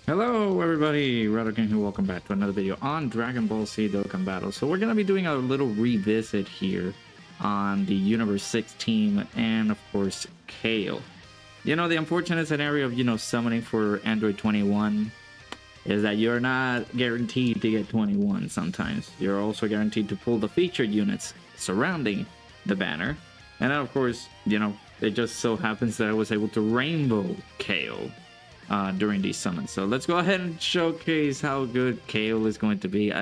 Hello everybody, Redzone here, welcome back to another video on Dragon Ball Z Dokkan Battle. So we're going to be doing a little revisit here on the Universe 6 team and of course Kale. You know, the unfortunate scenario of, summoning for Android 21 is that you're not guaranteed to get 21 sometimes. You're also guaranteed to pull the featured units surrounding the banner. And then of course, it just so happens that I was able to rainbow Kale during these summons. So let's go ahead and showcase how good Kale is going to be.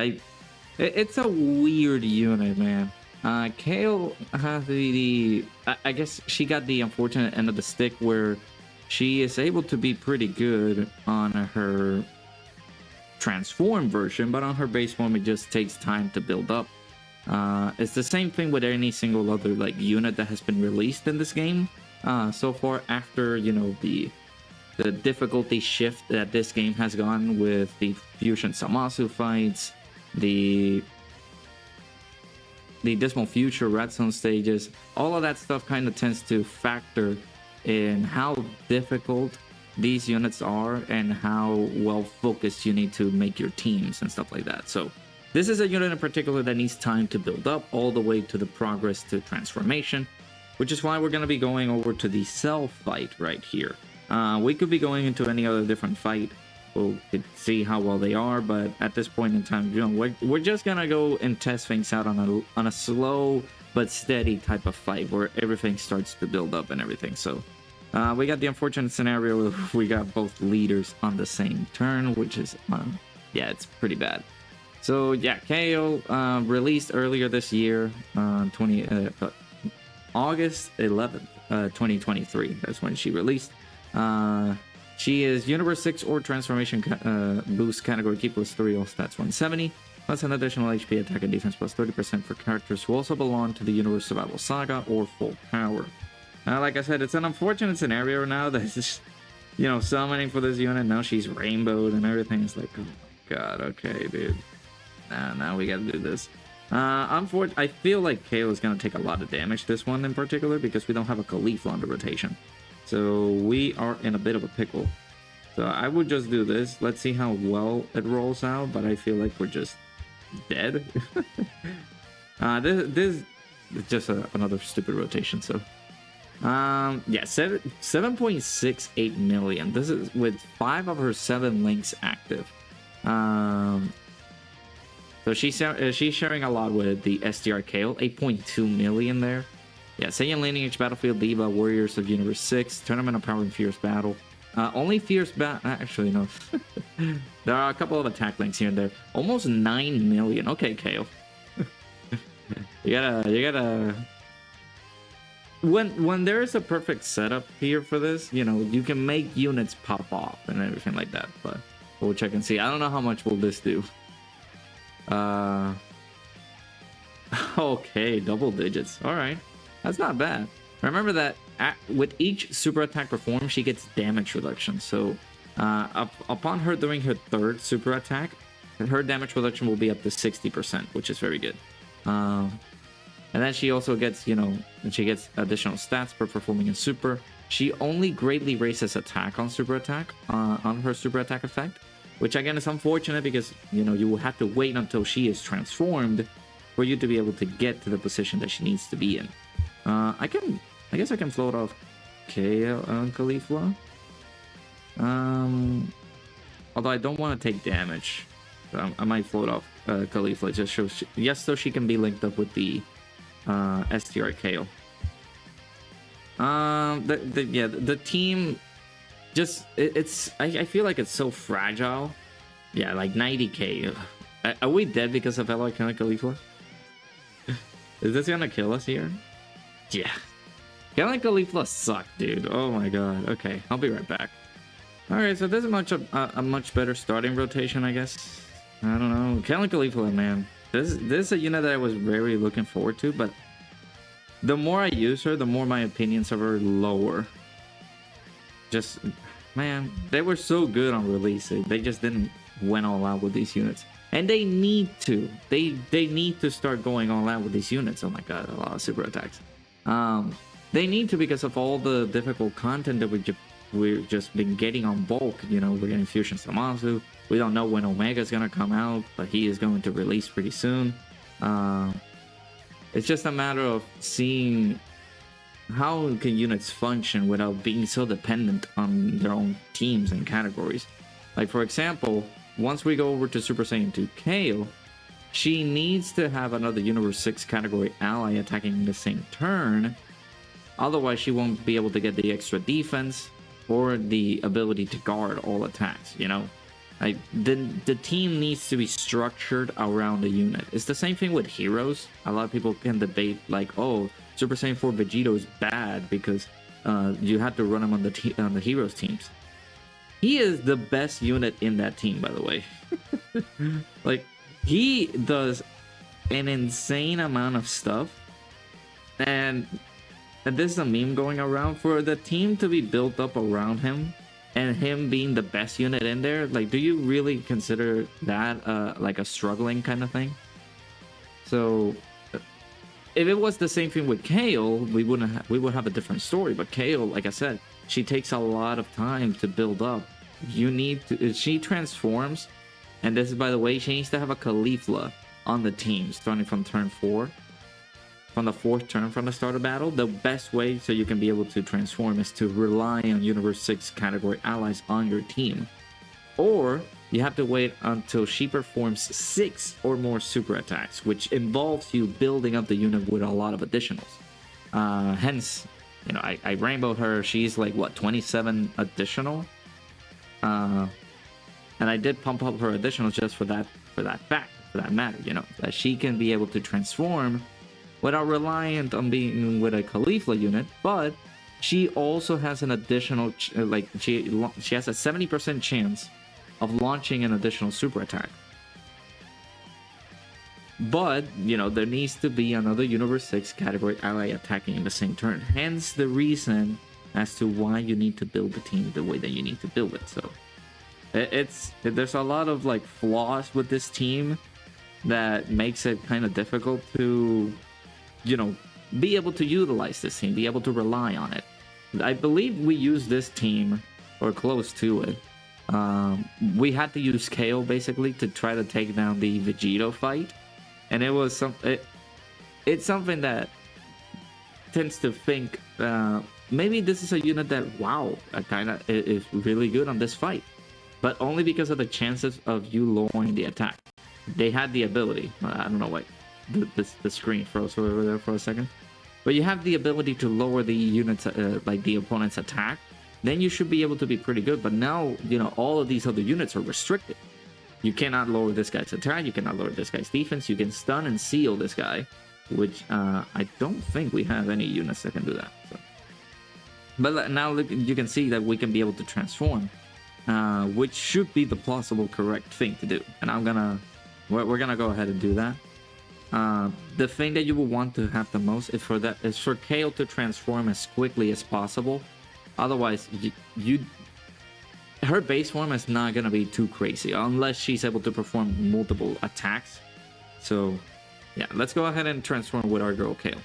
It's a weird unit, man. Kale has I guess she got the unfortunate end of the stick where she is able to be pretty good on her transform version, but on her base form it just takes time to build up. It's the same thing with any single other unit that has been released in this game so far after the difficulty shift that this game has gone with the Fusion Samasu fights, the Dismal Future Redzone stages. All of that stuff kind of tends to factor in how difficult these units are and how well focused you need to make your teams and stuff like that. So this is a unit in particular that needs time to build up all the way to the progress to transformation, which is why we're going to be going over to the Cell fight right here. We could be going into any other different fight. We'll see how well they are, but at this point in time, we're just gonna go and test things out on a slow but steady type of fight where everything starts to build up and everything. So we got the unfortunate scenario of we got both leaders on the same turn, which is yeah, it's pretty bad. So yeah, KO released earlier this year, August 11th, 2023. That's when she released. She is Universe 6 or Transformation boost category key +3, all stats 170, plus an additional HP, attack, and defense plus 30% for characters who also belong to the Universe Survival Saga or Full Power. Like I said, it's an unfortunate scenario now that is just, summoning for this unit. Now she's rainbowed and everything. It's like, oh my god, okay, dude. Now we gotta do this. I feel like Kale is gonna take a lot of damage this one in particular because we don't have a Caulifla on the rotation. So we are in a bit of a pickle. So I would just do this. Let's see how well it rolls out, but I feel like we're just dead. This is just another stupid rotation. So yeah, 7.68 million. This is with 5 of her 7 links active. So she's sharing a lot with the SDR Kale, 8.2 million there. Yeah, Saiyan Lineage, Battlefield, Diva, Warriors of Universe 6, Tournament of Power and Fierce Battle. Only Fierce Battle... Actually, no. There are a couple of attack links here and there. Almost 9 million. Okay, Kale. You gotta... When there is a perfect setup here for this, you can make units pop off and everything like that. But we'll check and see. I don't know how much will this do. Okay, double digits. All right. That's not bad. Remember that with each super attack performed, she gets damage reduction. So upon her doing her 3rd super attack, her damage reduction will be up to 60%, which is very good. And then she also gets, she gets additional stats for performing a super. She only greatly raises attack on super attack, on her super attack effect, which again is unfortunate because, you will have to wait until she is transformed for you to be able to get to the position that she needs to be in. I guess I can float off Kale on Caulifla. Although I don't want to take damage. So I might float off Caulifla just so she can be linked up with the STR Kale. The team just I feel like it's so fragile. Yeah, like 90k. Are we dead because of Iconic Caulifla? Is this gonna kill us here? Yeah. Caulifla suck, dude. Oh my god. Okay, I'll be right back. Alright, so this is a much better starting rotation, I guess. I don't know. Caulifla, man. This is a unit that I was very looking forward to, but the more I use her, the more my opinions of her lower. Just, man, they were so good on release. They just didn't went all out with these units. And they need to. They need to start going all out with these units. Oh my god, a lot of super attacks. They need to because of all the difficult content that we've just been getting on bulk. You know, we're getting Fusion Samasu. We don't know when Omega is gonna come out, but he is going to release pretty soon. It's just a matter of seeing how can units function without being so dependent on their own teams and categories. Like, for example, once we go over to Super Saiyan 2 KALE, she needs to have another Universe 6 category ally attacking in the same turn. Otherwise, she won't be able to get the extra defense or the ability to guard all attacks, you know? Like, the team needs to be structured around the unit. It's the same thing with heroes. A lot of people can debate, like, oh, Super Saiyan 4 Vegito is bad because you have to run him on the heroes teams. He is the best unit in that team, by the way. Like, he does an insane amount of stuff, and this is a meme going around for the team to be built up around him and him being the best unit in there. Like, do you really consider that like a struggling kind of thing? So if it was the same thing with KALE, we would have a different story. But KALE, like I said, she takes a lot of time to build up. You need to, she transforms, and this is, by the way, she needs to have a Caulifla on the team starting from turn 4. From the 4th turn from the start of battle. The best way so you can be able to transform is to rely on Universe 6 category allies on your team. Or you have to wait until she performs 6 or more super attacks, which involves you building up the unit with a lot of additionals. Hence, you know, I rainbowed her. She's like, what, 27 additional? And I did pump up her additionals just for that fact, for that matter, you know, that she can be able to transform without reliant on being with a Caulifla unit, but she also has an additional, like, she has a 70% chance of launching an additional super attack. But, you know, there needs to be another Universe 6 category ally attacking in the same turn. Hence the reason as to why you need to build the team the way that you need to build it. So there's a lot of, like, flaws with this team that makes it kind of difficult to, you know, be able to utilize this team, be able to rely on it. I believe we used this team, or close to it. We had to use KALE basically to try to take down the Vegito fight, and it was it's something that tends to think maybe this is a unit that, wow, kind of is really good on this fight, but only because of the chances of you lowering the attack. They had the ability. I don't know why the screen froze over there for a second, but you have the ability to lower the units, like the opponent's attack. Then you should be able to be pretty good. But now, you know, all of these other units are restricted. You cannot lower this guy's attack. You cannot lower this guy's defense. You can stun and seal this guy, which I don't think we have any units that can do that. So. But now look, you can see that we can be able to transform, which should be the plausible correct thing to do. And we're gonna go ahead and do that. The thing that you will want to have the most is for KALE to transform as quickly as possible. Otherwise, her base form is not gonna be too crazy unless she's able to perform multiple attacks. So yeah, let's go ahead and transform with our girl KALE.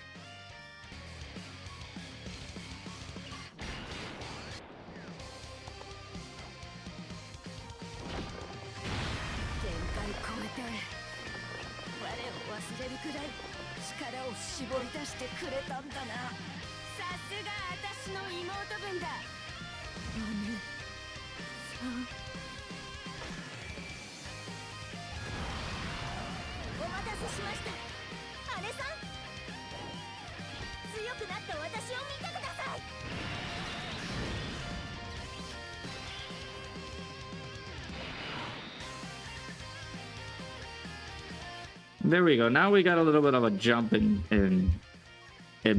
There we go. Now we got a little bit of a jump in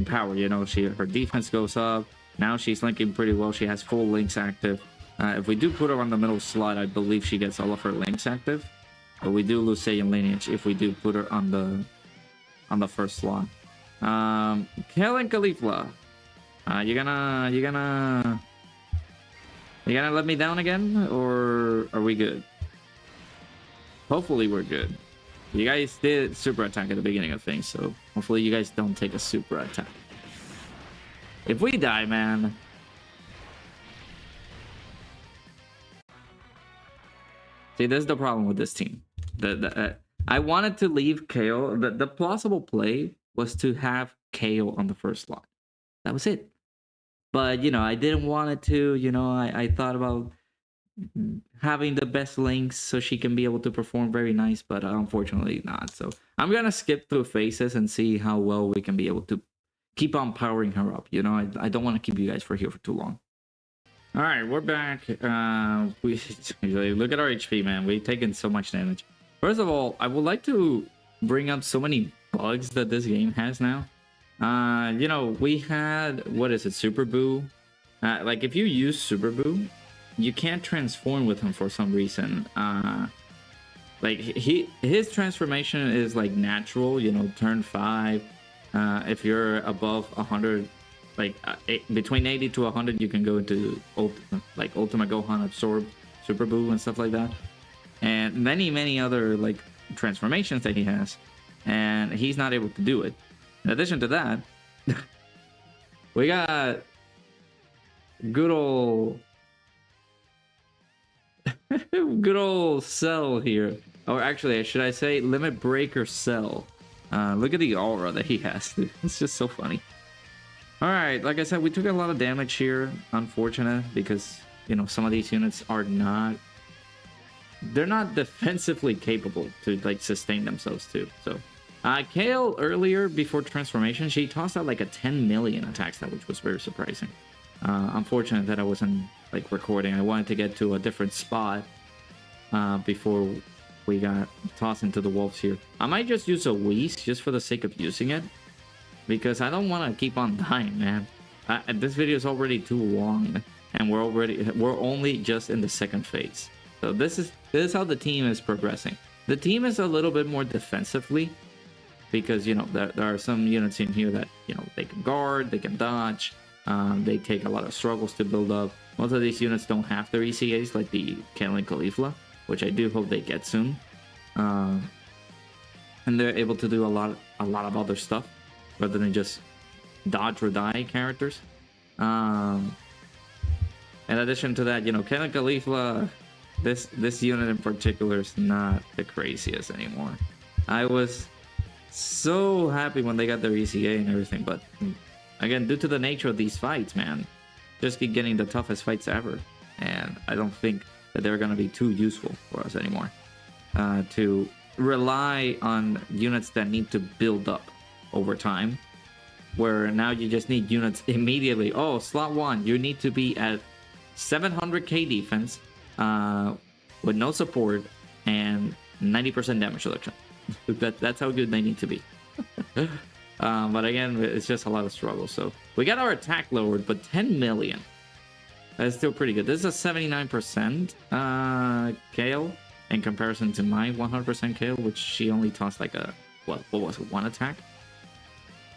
power. You know, her defense goes up. Now she's linking pretty well. She has full links active. If we do put her on the middle slot, I believe she gets all of her links active. But we do lose Saiyan lineage if we do put her on the first slot. KALE and Caulifla. You gonna let me down again, or are we good? Hopefully we're good. You guys did super attack at the beginning of things, so hopefully you guys don't take a super attack. If we die, man, See, this is the problem with this team. I wanted to leave KALE. The plausible play was to have KALE on the first slot. That was it. But, you know, I didn't want it to. You know, I thought about having the best links so she can be able to perform very nice, but unfortunately not. So I'm going to skip through phases and see how well we can be able to keep on powering her up. You know, I don't want to keep you guys here for too long. All right, we're back. We look at our HP, man. We've taken so much damage. First of all, I would like to bring up so many bugs that this game has now. You know, we had, what is it, Super Boo? Like, if you use Super Boo, you can't transform with him for some reason. Like, his transformation is, like, natural, you know, turn 5. If you're above 100... like between 80 to 100, you can go into Ultimate Gohan, Absorb, Super Boo, and stuff like that, and many other like transformations that he has, and he's not able to do it. In addition to that, we got good old Cell here, or actually, should I say Limit Breaker Cell? Look at the aura that he has. It's just so funny. Alright, like I said, we took a lot of damage here. Unfortunate, because, you know, some of these units are not... they're not defensively capable to, like, sustain themselves, too. So, KALE, earlier, before transformation, she tossed out, like, a 10 million attack stat, which was very surprising. Unfortunate that I wasn't, like, recording. I wanted to get to a different spot before we got tossed into the wolves here. I might just use a Whis, just for the sake of using it, because I don't want to keep on dying, man. This video is already too long, and we're only just in the second phase. So this is how the team is progressing. The team is a little bit more defensively, because, you know, there are some units in here that, you know, they can guard, they can dodge, they take a lot of struggles to build up. Most of these units don't have their ECAs, like the KALE and Caulifla, which I do hope they get soon. And they're able to do a lot of other stuff, rather than just dodge or die characters. In addition to that, you know, KALE and Caulifla, this unit in particular is not the craziest anymore. I was so happy when they got their ECA and everything, but again, due to the nature of these fights, man, just keep getting the toughest fights ever, and I don't think that they're gonna be too useful for us anymore. To rely on units that need to build up over time, where now you just need units immediately. Oh, slot 1, you need to be at 700k defense with no support and 90% damage reduction. That's how good they need to be. But again, it's just a lot of struggle. So we got our attack lowered, but 10 million, that's still pretty good. This is a 79% KALE in comparison to my 100% KALE, which she only tossed like a, what was it, 1 attack.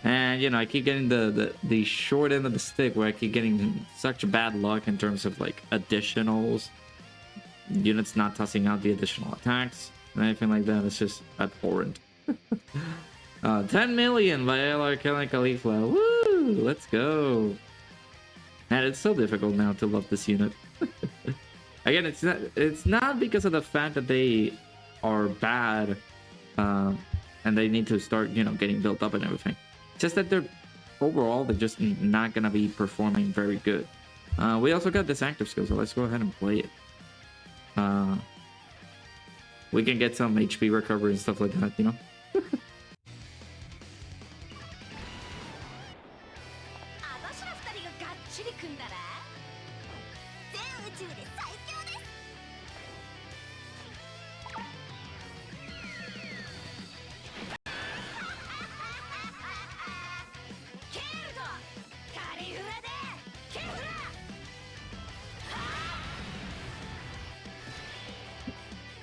And, you know, I keep getting the short end of the stick, where I keep getting such bad luck in terms of, like, additionals, units not tossing out the additional attacks, and anything like that. It's just abhorrent. 10 million by LR killing Caulifla. Woo! Let's go. And it's so difficult now to love this unit. Again, it's not because of the fact that they are bad, and they need to start, you know, getting built up and everything. Just that they're just not gonna be performing very good. We also got this active skill, so let's go ahead and play it. We can get some HP recovery and stuff like that, you know.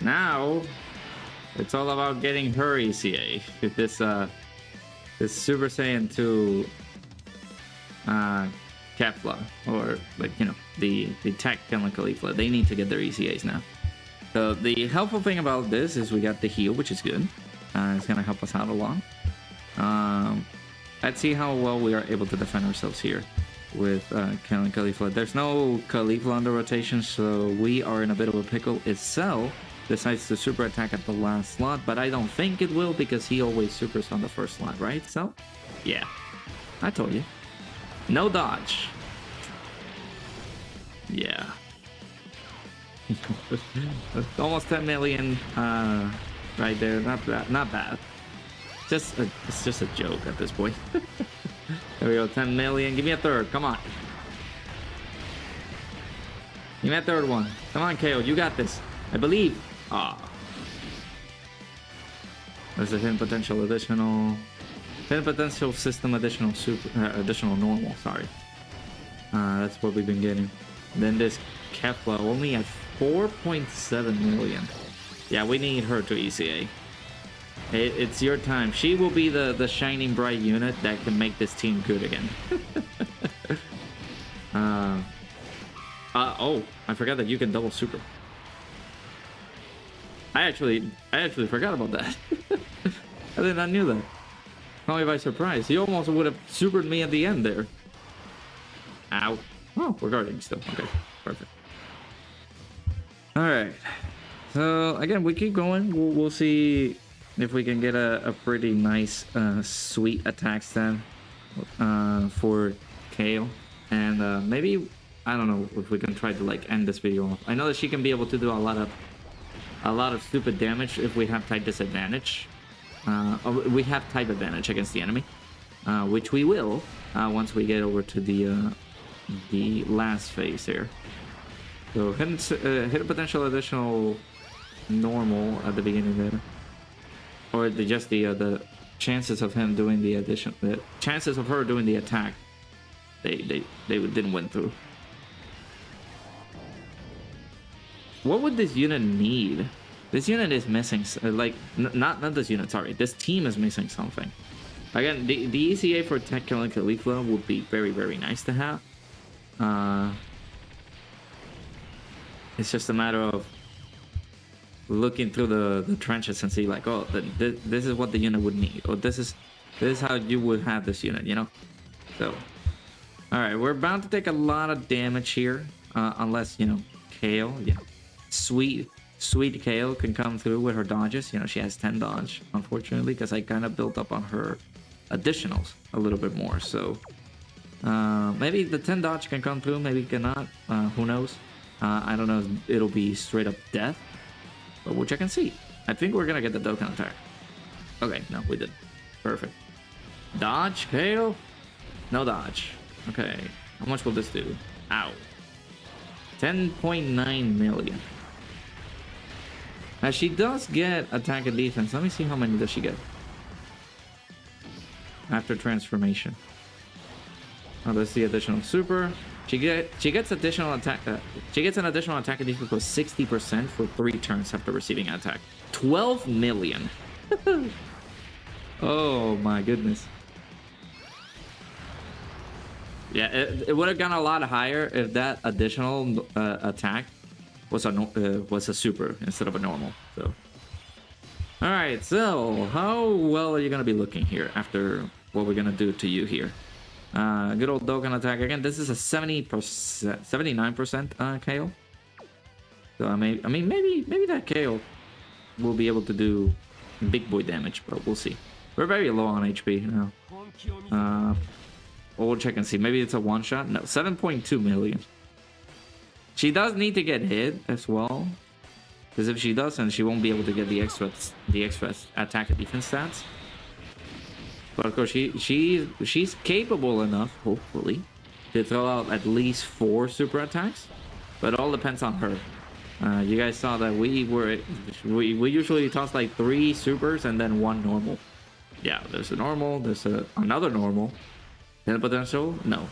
Now it's all about getting her ECA. This Super Saiyan 2 Kefla, or, like, you know, the tech KALE and Caulifla, they need to get their ECAs now. So the helpful thing about this is we got the heal, which is good. It's gonna help us out a lot. Let's see how well we are able to defend ourselves here with KALE and Caulifla. There's no Caulifla on the rotation, so we are in a bit of a pickle. It's Cell decides to super attack at the last slot, but I don't think it will because he always supers on the first slot, right? So, yeah, I told you. No dodge. Yeah. Almost 10 million right there. Not bad. Not bad. It's just a joke at this point. There we go. 10 million. Give me a third. Come on. Give me a third one. Come on, KO. You got this. I believe. Ah. There's a hidden potential additional. Hidden potential system additional super additional normal. Sorry. That's what we've been getting. Then this Kefla only at 4.7 million. Yeah, we need her to ECA. It's your time. She will be the shining bright unit that can make this team good again. Oh, I forgot that you can double super. I actually forgot about that. I did not knew that. Call me by surprise. He almost would have supered me at the end there. Ow. Oh, we're guarding still. Okay, perfect. All right. So again, we keep going. We'll see if we can get a pretty nice, sweet attack stand for Kale, and maybe I don't know if we can try to like end this video off. I know that she can be able to do a lot of stupid damage if we have type disadvantage. We have type advantage against the enemy, which we will once we get over to the last phase here. So hit a potential additional normal at the beginning there, or just the chances of him doing the addition, the chances of her doing the attack, they didn't win through. What would this unit need? This unit is missing, like, not this unit, sorry. This team is missing something. Again, the ECA for Tech Killing Caulifla would be very, very nice to have. It's just a matter of looking through the trenches and see, like, oh, this is what the unit would need, or this is how you would have this unit, you know? So, all right, we're bound to take a lot of damage here, unless, you know, Kale, you know, sweet Kale can come through with her dodges. You know, she has 10 dodge, unfortunately, because I kind of built up on her additionals a little bit more. So maybe the 10 dodge can come through, maybe cannot. Who knows? I don't know if it'll be straight up death, but we'll check and see. I think we're gonna get the Dokkan attack. Okay, no, we did. Perfect. Dodge, Kale? No dodge. Okay, how much will this do? Ow. 10.9 million. Now she does get attack and defense. Let me see how many does she get after transformation. Oh, that's the additional super. She gets additional attack. She gets an additional attack and defense plus 60% for 3 turns after receiving an attack. 12 million. Oh my goodness. Yeah, it would have gone a lot higher if that additional attack was a super instead of a normal. So, all right. So, how well are you gonna be looking here after what we're gonna do to you here? Good old Dokkan attack again. This is a 79% KO. So I mean, maybe that KO will be able to do big boy damage, but we'll see. We're very low on HP now. We'll check and see. Maybe it's a one shot. No, 7.2 million. She does need to get hit as well, because if she doesn't, she won't be able to get the extra attack and defense stats. But of course, she's capable enough, hopefully, to throw out at least 4 super attacks. But it all depends on her. You guys saw that we usually toss like 3 supers and then 1 normal. Yeah, there's a normal, there's another normal. Hidden potential? No.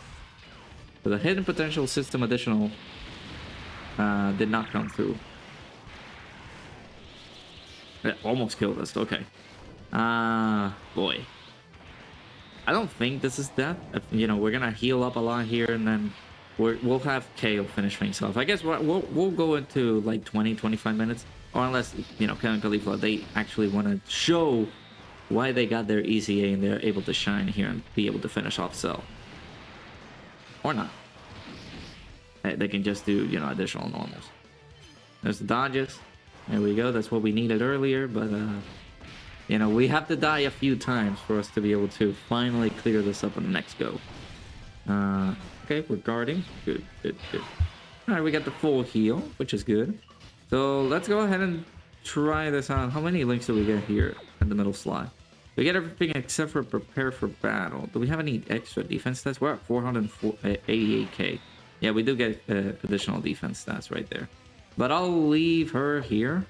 But the hidden potential system additional did not come through. It almost killed us. Okay. Boy. I don't think this is death. You know, we're gonna heal up a lot here, and then we'll have Kale finish things off. I guess we'll go into like 20-25 minutes, or unless, you know, Kale and Caulifla, they actually want to show why they got their ECA and they're able to shine here and be able to finish off Cell. Or not. They can just do, you know, additional normals. There's the dodges. There we go. That's what we needed earlier, but you know, we have to die a few times for us to be able to finally clear this up on the next go. Okay, we're guarding. Good, good, good. All right, we got the full heal, which is good. So let's go ahead and try this out. How many links do we get here in the middle slot? We get everything except for prepare for battle. Do we have any extra defense stats? We're at 488k. Yeah, we do get additional defense stats right there. But I'll leave her here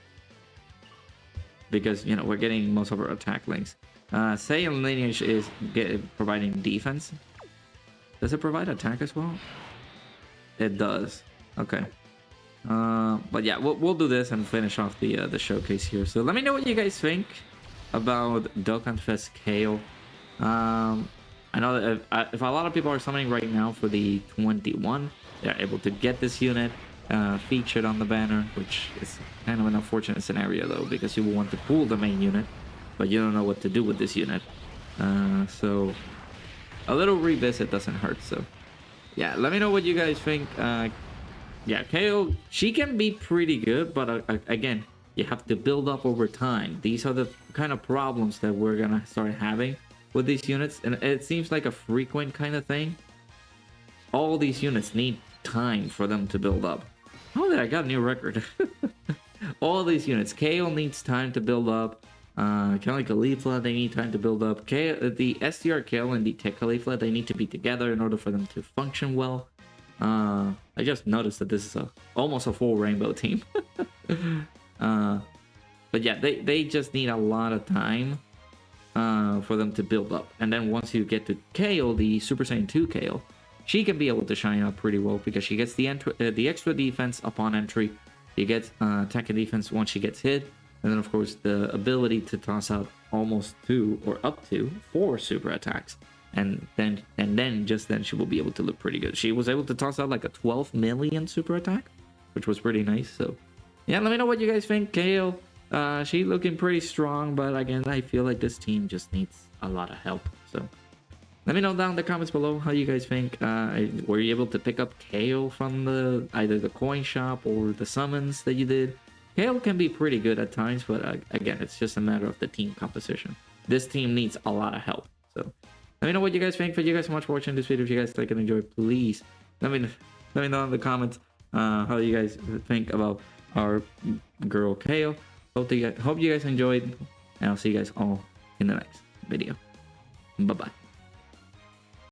because, you know, we're getting most of our attack links. Say lineage is providing defense. Does it provide attack as well? It does. Okay. But yeah, we'll do this and finish off the showcase here. So let me know what you guys think about Dokkan Fest KALE. I know that if a lot of people are summoning right now for the 21, they're able to get this unit featured on the banner, which is kind of an unfortunate scenario though, because you will want to pull the main unit, but you don't know what to do with this unit. So a little revisit doesn't hurt. So yeah, let me know what you guys think. Yeah, KALE, she can be pretty good, but again, you have to build up over time. These are the kind of problems that we're gonna start having with these units, and it seems like a frequent kind of thing. All these units need time for them to build up. Oh, I got a new record. All these units, KALE needs time to build up. Kind of like Caulifla, they need time to build up. The SDR KALE and the Tech Caulifla, they need to be together in order for them to function well. I just noticed that this is almost a full rainbow team. But yeah, they just need a lot of time for them to build up. And then once you get to KALE, the Super Saiyan 2 KALE, she can be able to shine up pretty well because she gets the extra defense upon entry. She gets attack and defense once she gets hit. And then, of course, the ability to toss out almost 2 or up to 4 super attacks. And then just then she will be able to look pretty good. She was able to toss out like a 12 million super attack, which was pretty nice. So yeah, let me know what you guys think. KALE, she looking pretty strong, but again, I feel like this team just needs a lot of help. So let me know down in the comments below how you guys think. Were you able to pick up KALE from either the coin shop or the summons that you did? KALE can be pretty good at times, but again, it's just a matter of the team composition. This team needs a lot of help. So let me know what you guys think. Thank you guys so much for watching this video. If you guys like and enjoy, please let me know in the comments how you guys think about our girl KALE. Hope you guys enjoyed, and I'll see you guys all in the next video. Bye bye.